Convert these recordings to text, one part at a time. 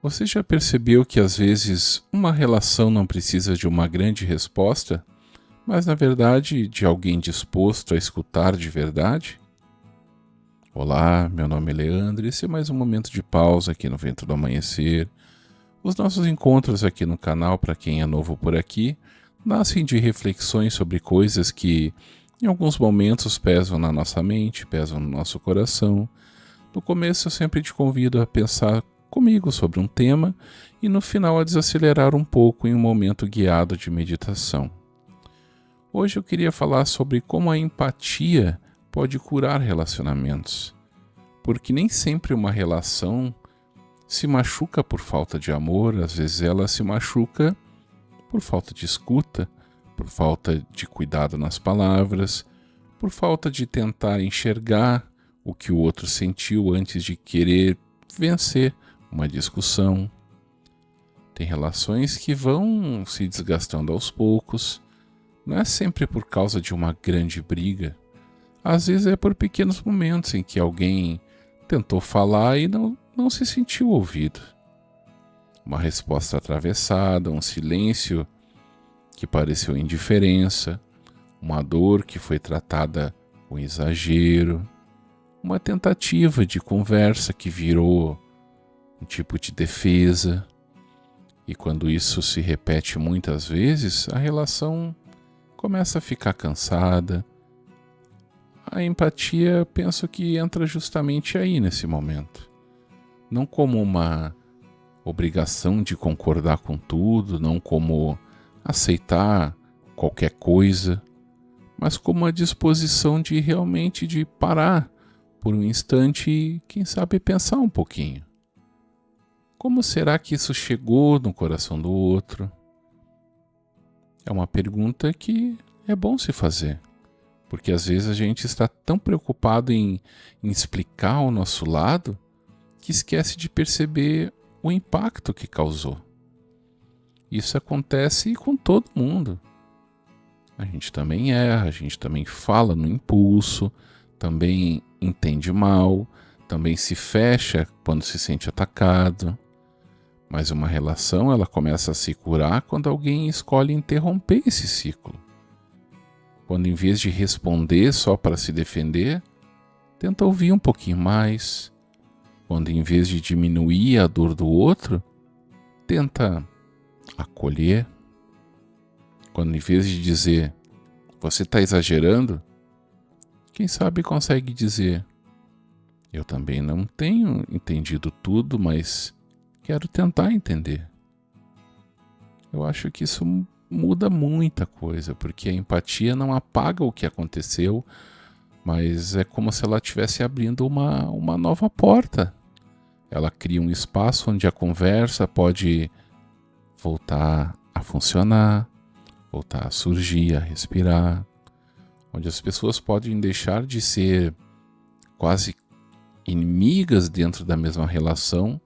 Você já percebeu que às vezes uma relação não precisa de uma grande resposta, mas na verdade de alguém disposto a escutar de verdade? Olá, meu nome é Leandro e esse é mais um momento de pausa aqui no Vento do Amanhecer. Os nossos encontros aqui no canal, para quem é novo por aqui, nascem de reflexões sobre coisas que em alguns momentos pesam na nossa mente, pesam no nosso coração. No começo eu sempre te convido a pensar comigo sobre um tema e no final a desacelerar um pouco em um momento guiado de meditação. Hoje eu queria falar sobre como a empatia pode curar relacionamentos, porque nem sempre uma relação se machuca por falta de amor, às vezes ela se machuca por falta de escuta, por falta de cuidado nas palavras, por falta de tentar enxergar o que o outro sentiu antes de querer vencer uma discussão. Tem relações que vão se desgastando aos poucos, não é sempre por causa de uma grande briga. Às vezes é por pequenos momentos em que alguém tentou falar e não se sentiu ouvido. Uma resposta atravessada, um silêncio que pareceu indiferença, uma dor que foi tratada com exagero, uma tentativa de conversa que virou um tipo de defesa. E quando isso se repete muitas vezes, a relação começa a ficar cansada. A empatia, penso que entra justamente aí nesse momento. Não como uma obrigação de concordar com tudo, não como aceitar qualquer coisa, mas como uma disposição de realmente de parar por um instante e, quem sabe, pensar um pouquinho. Como será que isso chegou no coração do outro? É uma pergunta que é bom se fazer, porque às vezes a gente está tão preocupado em explicar o nosso lado que esquece de perceber o impacto que causou. Isso acontece com todo mundo. A gente também erra, a gente também fala no impulso, também entende mal, também se fecha quando se sente atacado. Mas uma relação ela começa a se curar quando alguém escolhe interromper esse ciclo. Quando em vez de responder só para se defender, tenta ouvir um pouquinho mais. Quando em vez de diminuir a dor do outro, tenta acolher. Quando em vez de dizer, você está exagerando, quem sabe consegue dizer, eu também não tenho entendido tudo, mas quero tentar entender. Eu acho que isso muda muita coisa, porque a empatia não apaga o que aconteceu, mas é como se ela estivesse abrindo uma nova porta. Ela cria um espaço onde a conversa pode voltar a funcionar, voltar a surgir, a respirar, onde as pessoas podem deixar de ser quase inimigas dentro da mesma relação,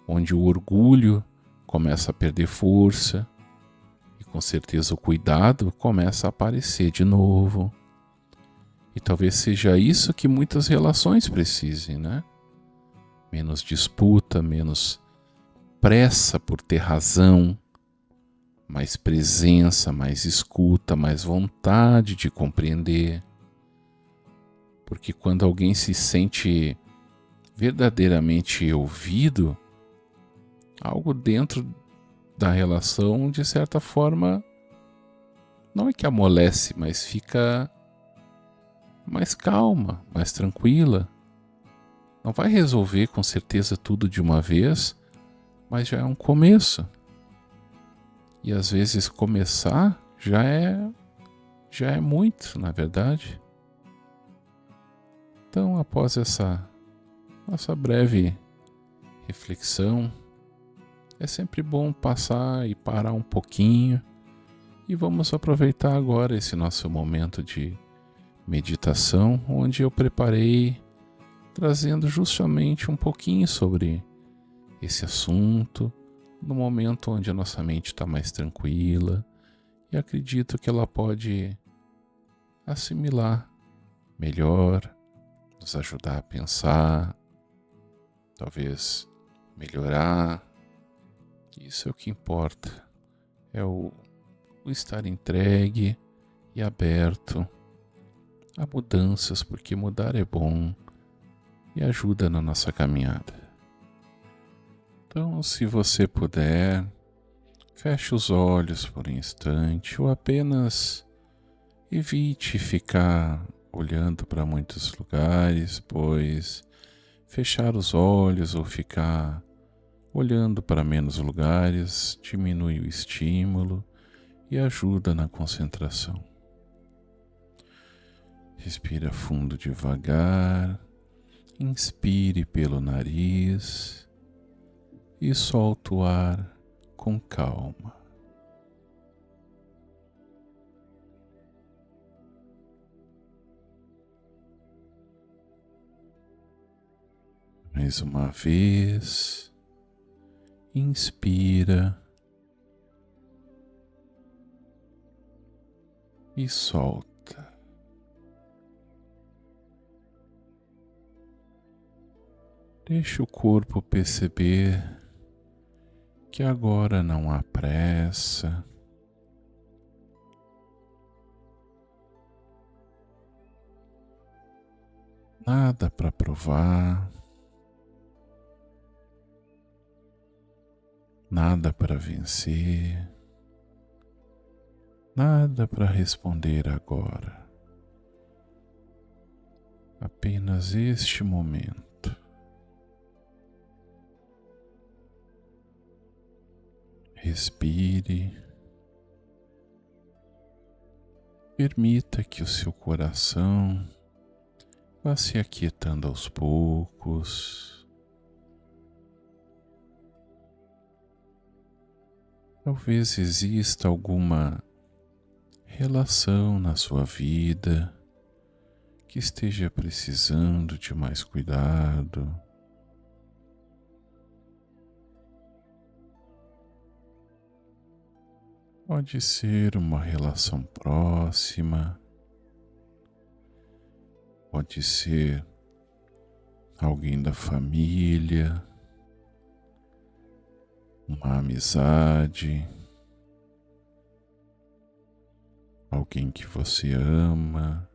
onde o orgulho começa a perder força e com certeza o cuidado começa a aparecer de novo. E talvez seja isso que muitas relações precisem, né? Menos disputa, menos pressa por ter razão, mais presença, mais escuta, mais vontade de compreender. Porque quando alguém se sente verdadeiramente ouvido, algo dentro da relação, de certa forma, não é que amolece, mas fica mais calma, mais tranquila. Não vai resolver com certeza tudo de uma vez, mas já é um começo. E às vezes começar já é muito, na verdade. Então, após essa nossa breve reflexão, é sempre bom passar e parar um pouquinho e vamos aproveitar agora esse nosso momento de meditação, onde eu preparei trazendo justamente um pouquinho sobre esse assunto, no momento onde a nossa mente está mais tranquila e acredito que ela pode assimilar melhor, nos ajudar a pensar, talvez melhorar Isso é o que importa. É o estar entregue e aberto a mudanças, porque mudar é bom e ajuda na nossa caminhada. Então, se você puder, feche os olhos por um instante ou apenas evite ficar olhando para muitos lugares, pois fechar os olhos ou ficar olhando para menos lugares diminui o estímulo e ajuda na concentração. Respira fundo devagar, inspire pelo nariz e solta o ar com calma. Mais uma vez, inspira e solta. Deixe o corpo perceber que agora não há pressa, nada para provar, nada para vencer, nada para responder agora. Apenas este momento. Respire. Permita que o seu coração vá se aquietando aos poucos. Talvez exista alguma relação na sua vida que esteja precisando de mais cuidado. Pode ser uma relação próxima, pode ser alguém da família, uma amizade, alguém que você ama,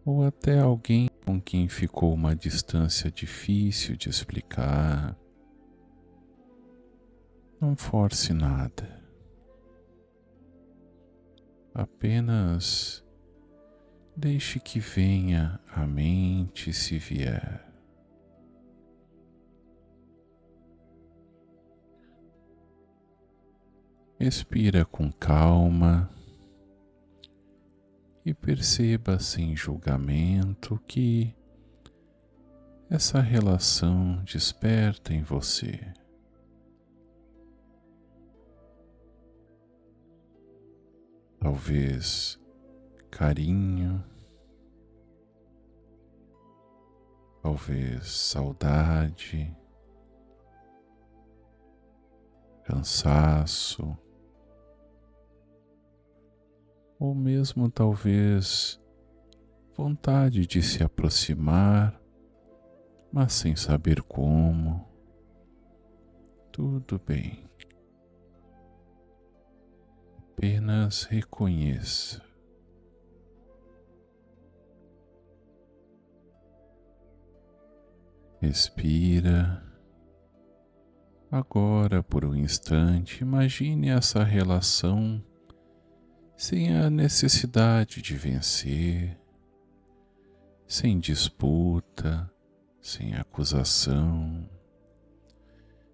ou até alguém com quem ficou uma distância difícil de explicar. Não force nada. Apenas deixe que venha à mente se vier. Respira com calma e perceba sem julgamento que essa relação desperta em você. Talvez carinho, talvez saudade, cansaço, ou mesmo talvez vontade de se aproximar, mas sem saber como. Tudo bem. Apenas reconheça. Respira. Agora, por um instante, imagine essa relação sem a necessidade de vencer, sem disputa, sem acusação,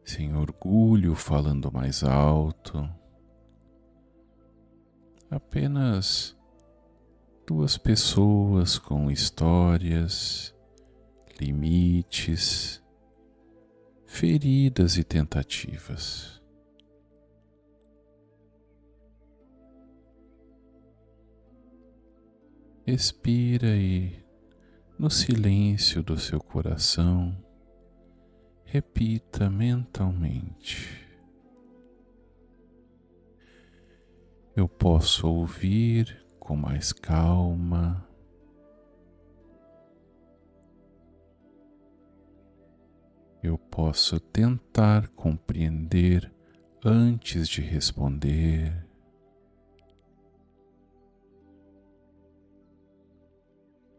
sem orgulho falando mais alto. Apenas duas pessoas com histórias, limites, feridas e tentativas. Respira e, no silêncio do seu coração, repita mentalmente: eu posso ouvir com mais calma. eu posso tentar compreender antes de responder.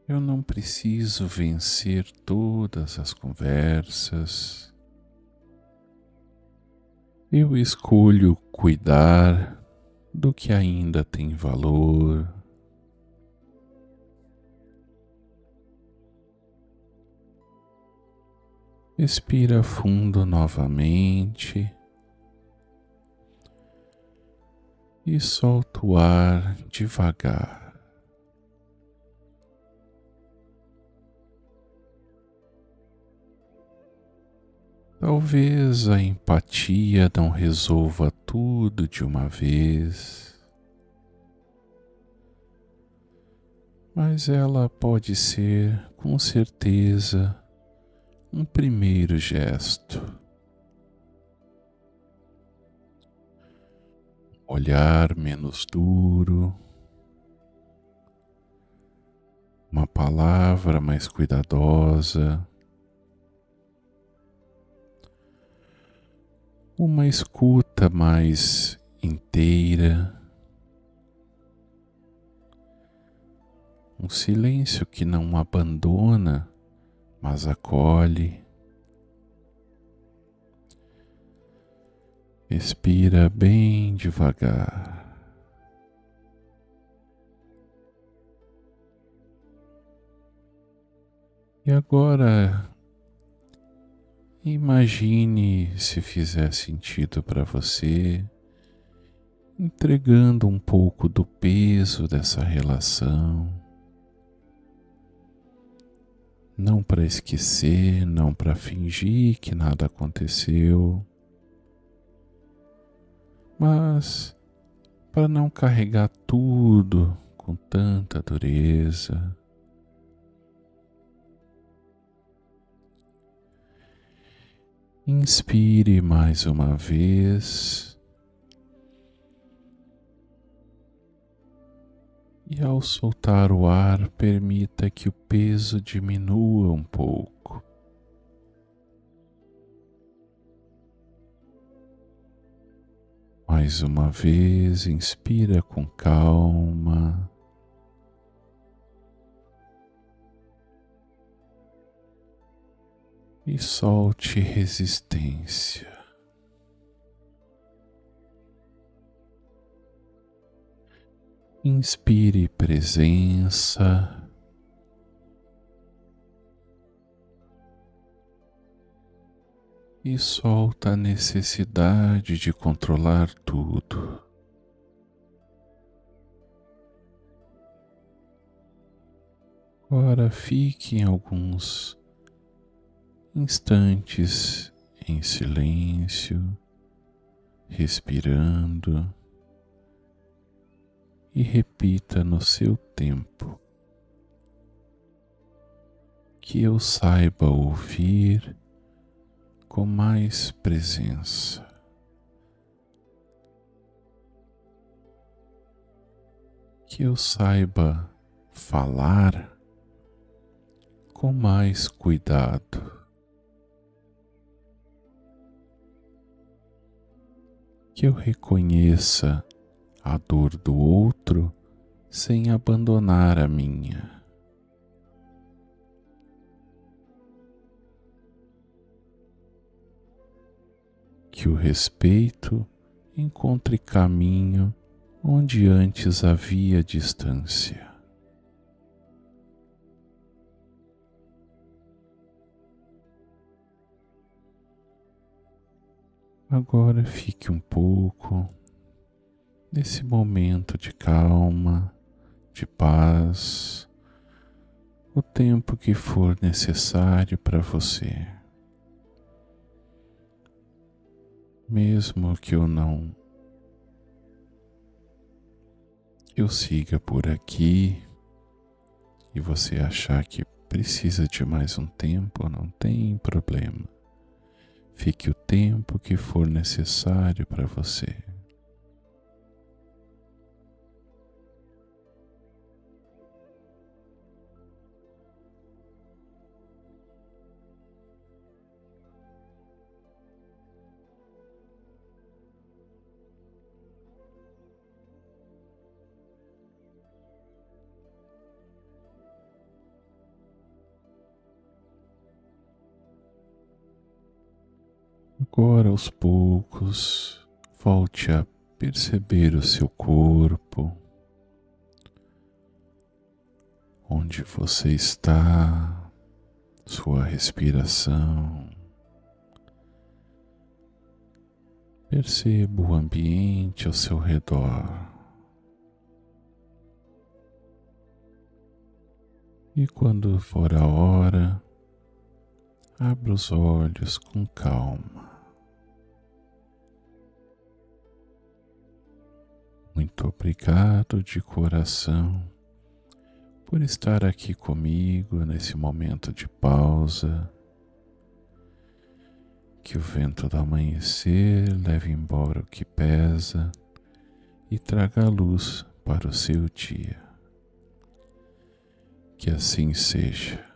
Eu não preciso vencer todas as conversas. Eu escolho cuidar do que ainda tem valor. Respira fundo novamente e solta o ar devagar. Talvez a empatia não resolva tudo de uma vez, mas ela pode ser, com certeza, um primeiro gesto. Olhar menos duro, uma palavra mais cuidadosa, uma escuta mais inteira, um silêncio que não abandona, mas acolhe. Respira bem devagar. E agora, imagine, se fizer sentido para você, entregando um pouco do peso dessa relação. Não para esquecer, não para fingir que nada aconteceu, mas para não carregar tudo com tanta dureza. Inspire mais uma vez e, ao soltar o ar, permita que o peso diminua um pouco. Mais uma vez, inspira com calma. E solte resistência. Inspire presença. E solta a necessidade de controlar tudo. Agora fique em alguns instantes em silêncio, respirando, e repita no seu tempo: que eu saiba ouvir com mais presença. Que eu saiba falar com mais cuidado. Que eu reconheça a dor do outro sem abandonar a minha. Que o respeito encontre caminho onde antes havia distância. Agora fique um pouco nesse momento de calma, de paz, o tempo que for necessário para você. Mesmo que eu siga por aqui e você achar que precisa de mais um tempo, não tem problema. Fique o tempo que for necessário para você. Agora, aos poucos, volte a perceber o seu corpo, onde você está, sua respiração. Perceba o ambiente ao seu redor. E quando for a hora, abra os olhos com calma. Muito obrigado de coração por estar aqui comigo nesse momento de pausa. Que o vento do amanhecer leve embora o que pesa e traga a luz para o seu dia. Que assim seja.